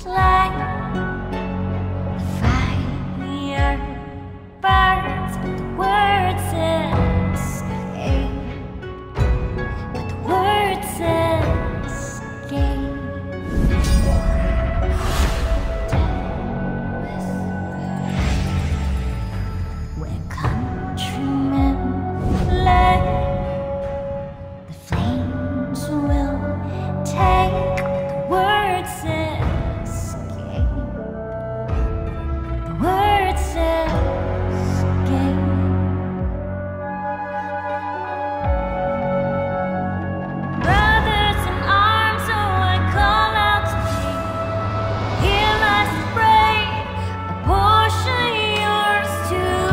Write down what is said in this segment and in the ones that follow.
Like the fire burns, but the words escape. But the words escape. Where countrymen lay, the flames will take. The words escape. The words escape. Brothers in arms, so I call out to thee. Here lies the brave, a portion yours too.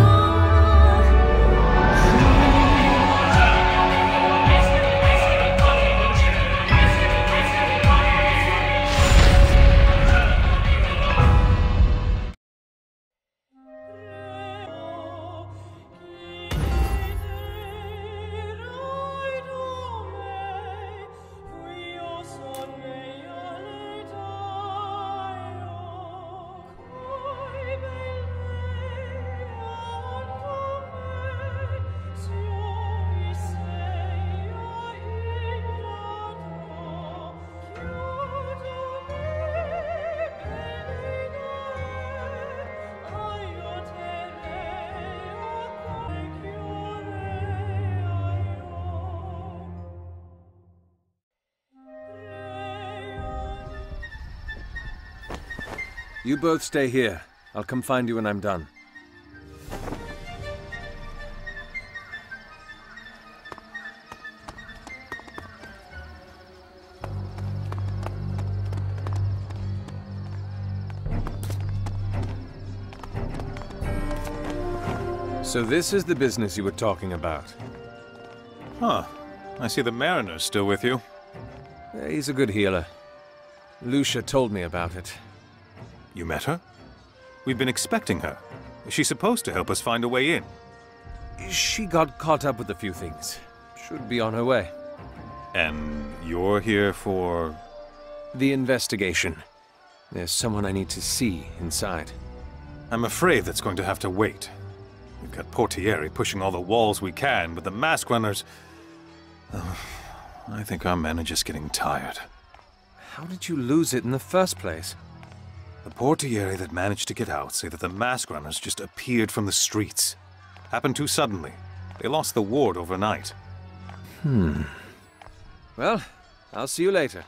You both stay here. I'll come find you when I'm done. So this is the business you were talking about. Huh. I see the mariner's still with you. He's a good healer. Lucia told me about it. You met her? We've been expecting her. She's supposed to help us find a way in. She got caught up with a few things. Should be on her way. And you're here for... The investigation. There's someone I need to see inside. I'm afraid that's going to have to wait. We've got Portieri pushing all the walls we can, but the mask runners... I think our men are just getting tired. How did you lose it in the first place? The Portieri that managed to get out say that the mask runners just appeared from the streets. Happened too suddenly. They lost the ward overnight. Well, I'll see you later.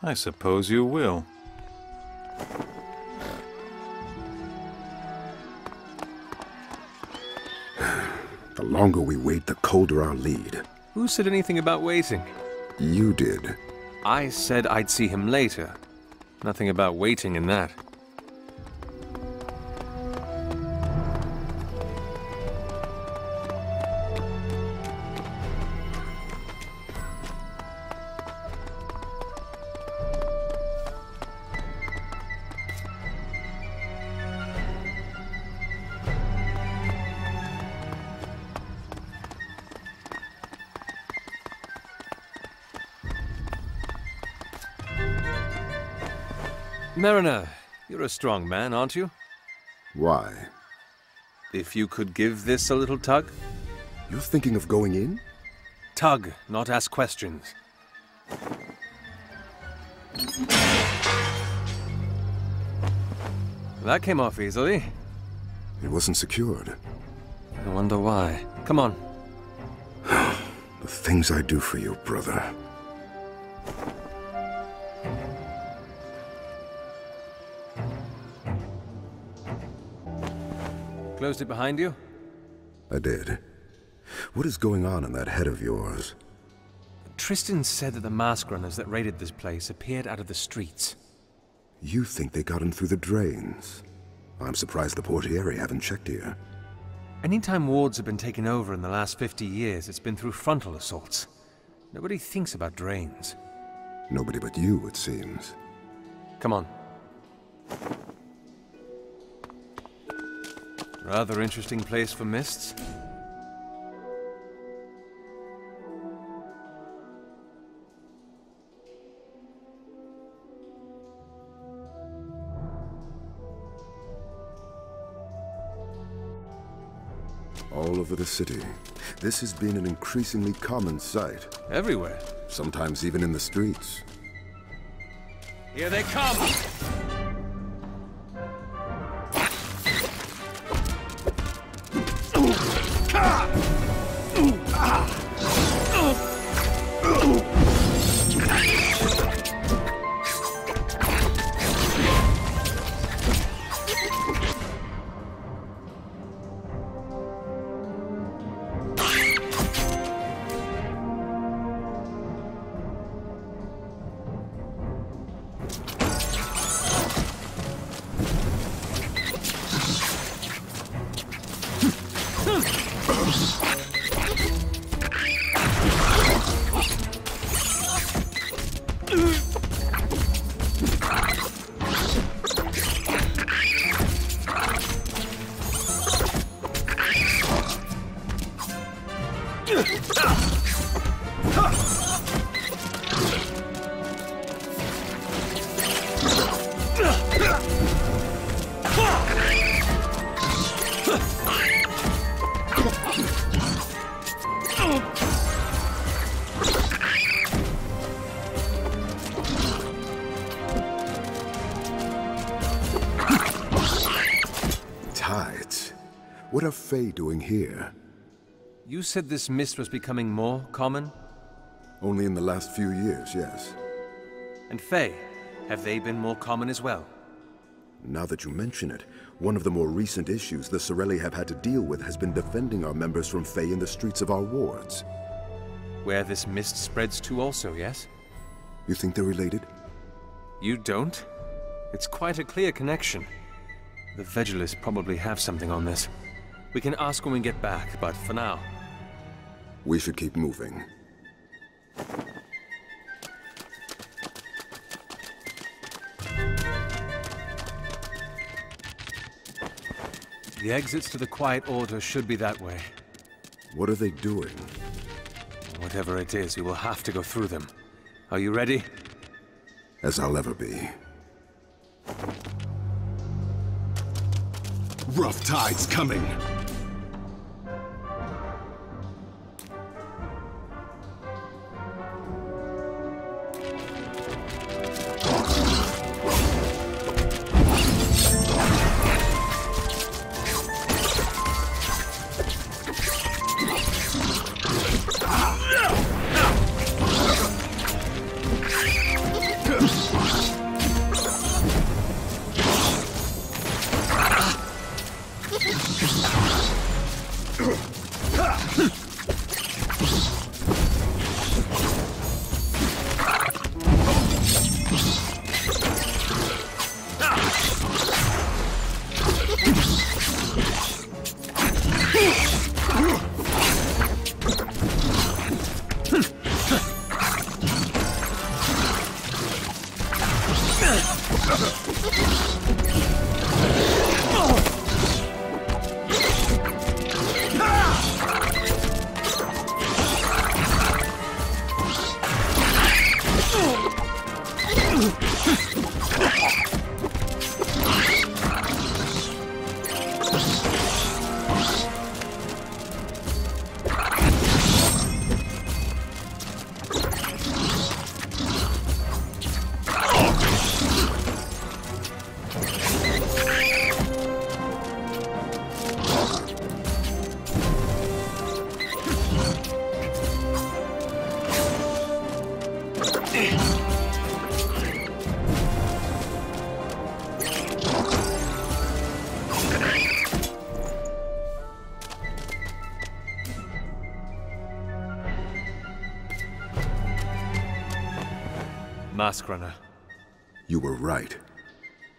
I suppose you will. The longer we wait, the colder our lead. Who said anything about waiting? You did. I said I'd see him later. Nothing about waiting in that. Mariner, you're a strong man, aren't you? Why? If you could give this a little tug? You're thinking of going in? Tug, not ask questions. That came off easily. It wasn't secured. I wonder why. Come on. The things I do for you, brother. Closed it behind you? I did. What is going on in that head of yours? Tristan said that the mask runners that raided this place appeared out of the streets. You think they got in through the drains? I'm surprised the Portieri haven't checked here. Anytime wards have been taken over in the last 50 years, it's been through frontal assaults. Nobody thinks about drains. Nobody but you, it seems. Come on. Rather interesting place for mists. All over the city. This has been an increasingly common sight. Everywhere. Sometimes even in the streets. Here they come! What are Fae doing here? You said this mist was becoming more common? Only in the last few years, yes. And Fae, have they been more common as well? Now that you mention it, one of the more recent issues the Sorelli have had to deal with has been defending our members from Fae in the streets of our wards. Where this mist spreads to also, yes? You think they're related? You don't? It's quite a clear connection. The Vettaylos probably have something on this. We can ask when we get back, but for now... We should keep moving. The exits to the Quiet Order should be that way. What are they doing? Whatever it is, we will have to go through them. Are you ready? As I'll ever be. Rough tide's coming. Masquerada. You were right.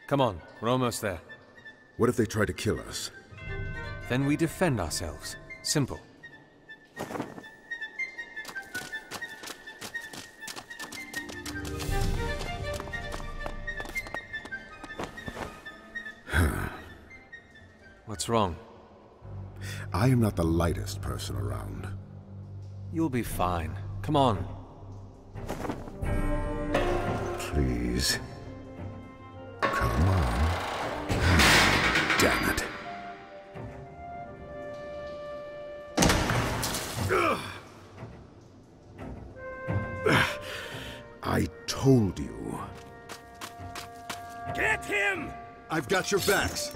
Come on, we're almost there. What if they try to kill us? Then we defend ourselves. Simple. What's wrong? I am not the lightest person around. You'll be fine. Come on. Please. Come on. Damn it. hold you. Get him! I've got your backs.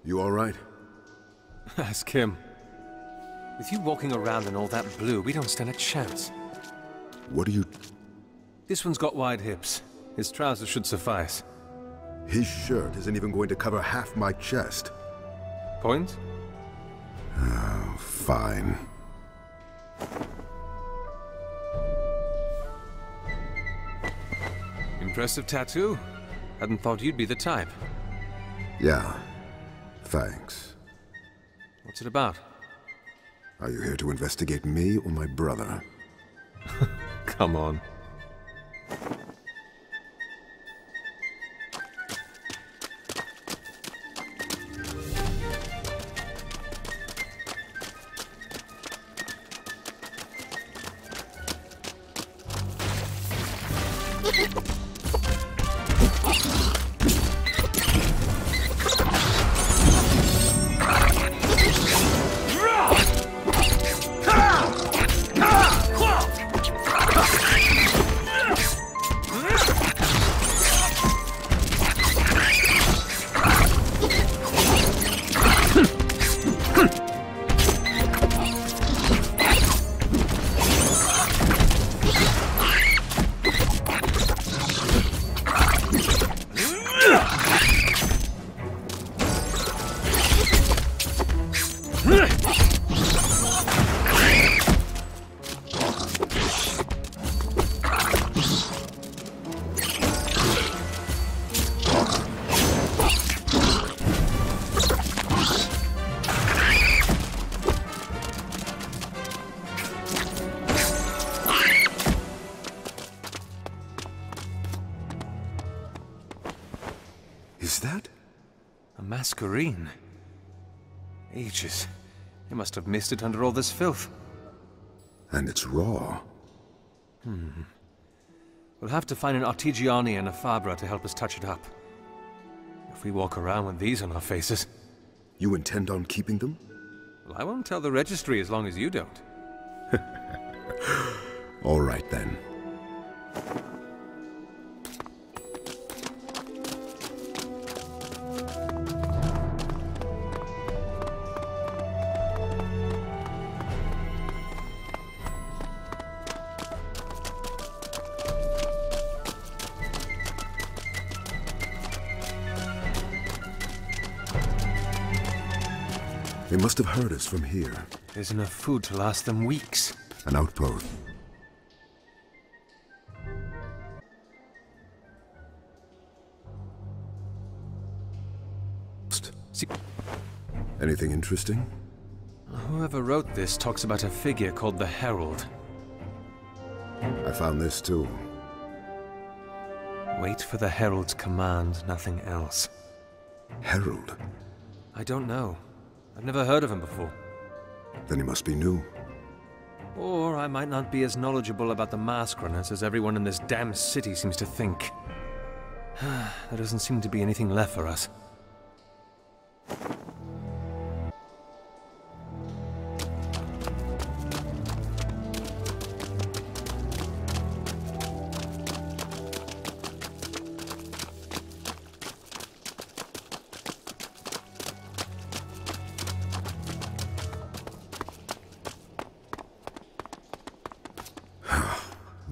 You all right? Ask him. With you walking around in all that blue, we don't stand a chance. What are you... This one's got wide hips. His trousers should suffice. His shirt isn't even going to cover half my chest. Point? Oh, fine. Impressive tattoo. Hadn't thought you'd be the type. Yeah, thanks. What's it about? Are you here to investigate me or my brother? Come on. Is that? A masquerade. Ages. You must have missed it under all this filth. And it's raw. We'll have to find an Artigiani and a Fabra to help us touch it up. If we walk around with these on our faces... You intend on keeping them? Well, I won't tell the registry as long as you don't. All right, then. They must have heard us from here. There's enough food to last them weeks. An outpost. See, Anything interesting? whoever wrote this talks about a figure called the Herald. I found this too. Wait for the Herald's command, nothing else. Herald? I don't know. I've never heard of him before. Then he must be new. Or I might not be as knowledgeable about the Masquerades as everyone in this damn city seems to think. There doesn't seem to be anything left for us.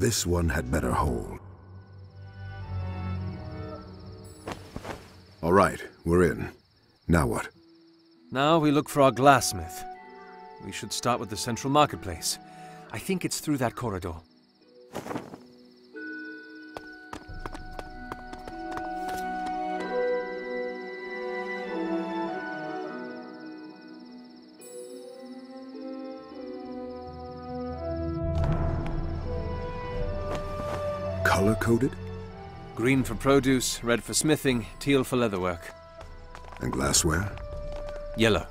This one had better hold. All right, we're in. Now what? Now we look for our glassmith. We should start with the central marketplace. I think it's through that corridor. Color-coded? Green for produce, red for smithing, teal for leatherwork. And glassware? Yellow.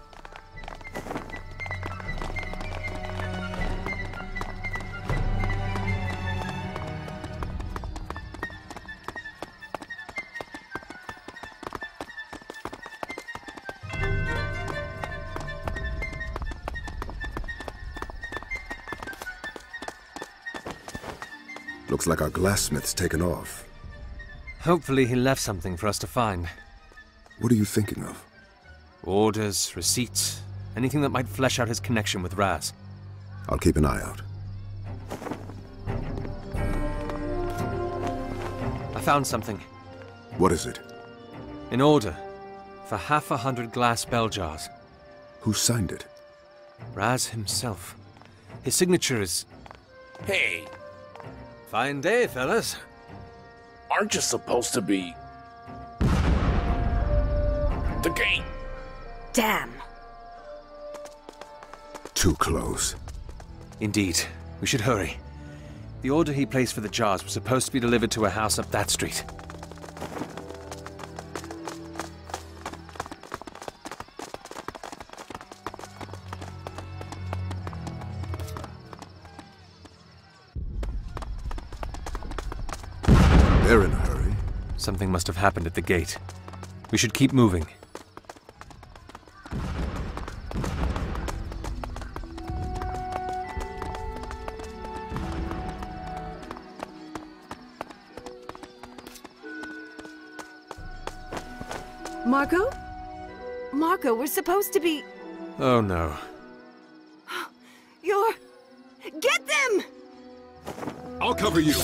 Looks like our glassmith's taken off. Hopefully he left something for us to find. What are you thinking of? Orders, receipts, anything that might flesh out his connection with Raz. I'll keep an eye out. I found something. What is it? An order for 100 glass bell jars. Who signed it? Raz himself. His signature is... Hey, Fine day, fellas. aren't you supposed to be... the gate? Damn. Too close. Indeed. We should hurry. The order he placed for the jars was supposed to be delivered to a house up that street. They're in a hurry. Something must have happened at the gate. We should keep moving. Marco? Marco, we're supposed to be... Oh no. You're... Get them! I'll cover you.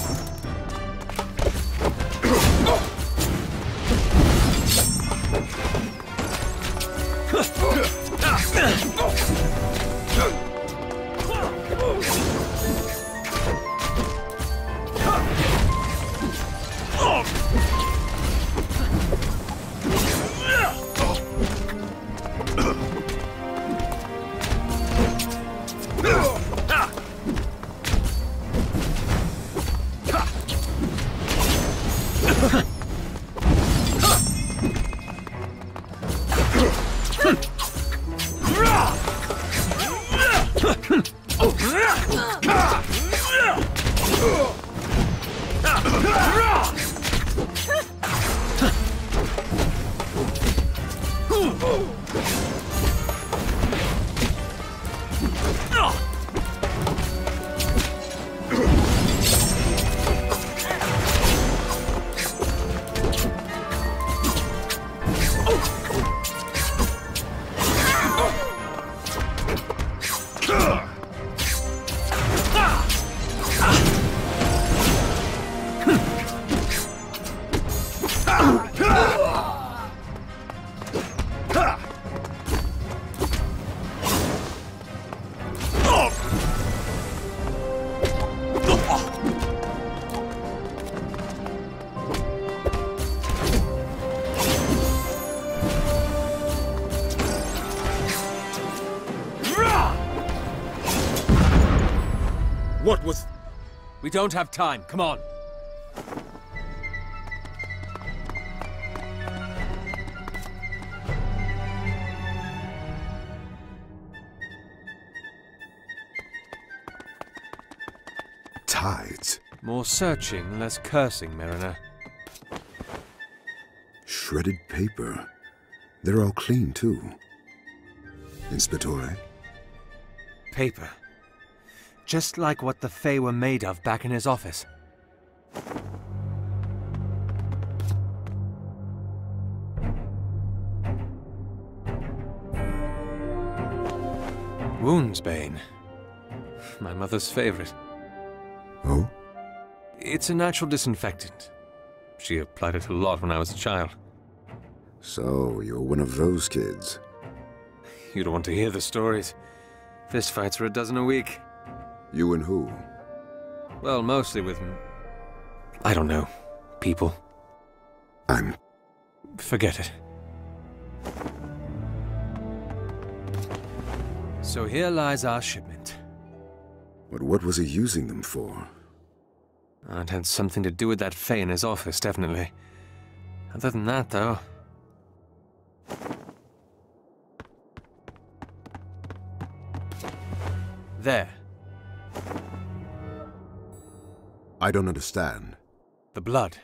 What was... We don't have time. Come on. Tides. More searching, less cursing, Mariner. Shredded paper. They're all clean, too. Inspectore? Paper. Just like what the Fae were made of back in his office. Woundsbane. My mother's favorite. Oh? It's a natural disinfectant. She applied it a lot when I was a child. So, you're one of those kids. You don't want to hear the stories. Fistfights are a dozen a week. You and who? Well, mostly with... I don't know. People. Forget it. So here lies our shipment. But what was he using them for? It had something to do with that Faye in his office, definitely. Other than that, though... There. I don't understand. The blood.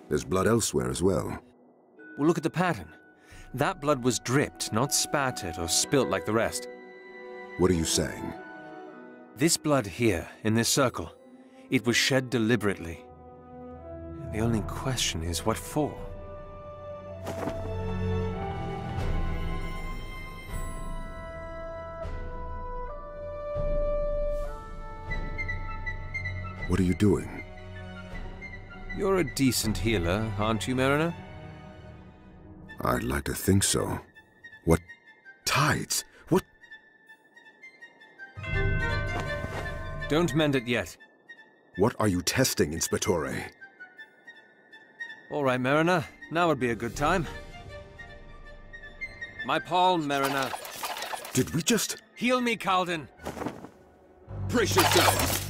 There's blood elsewhere as well. Well, look at the pattern. That blood was dripped, not spattered or spilt like the rest. What are you saying? This blood here, in this circle, it was shed deliberately. The only question is, what for? What are you doing? You're a decent healer, aren't you, Mariner? I'd like to think so. What tides? What? Don't mend it yet. What are you testing, Inspectore? All right, Mariner. Now would be a good time. My palm, Mariner. Did we just... Heal me, Calden. Brace yourselves.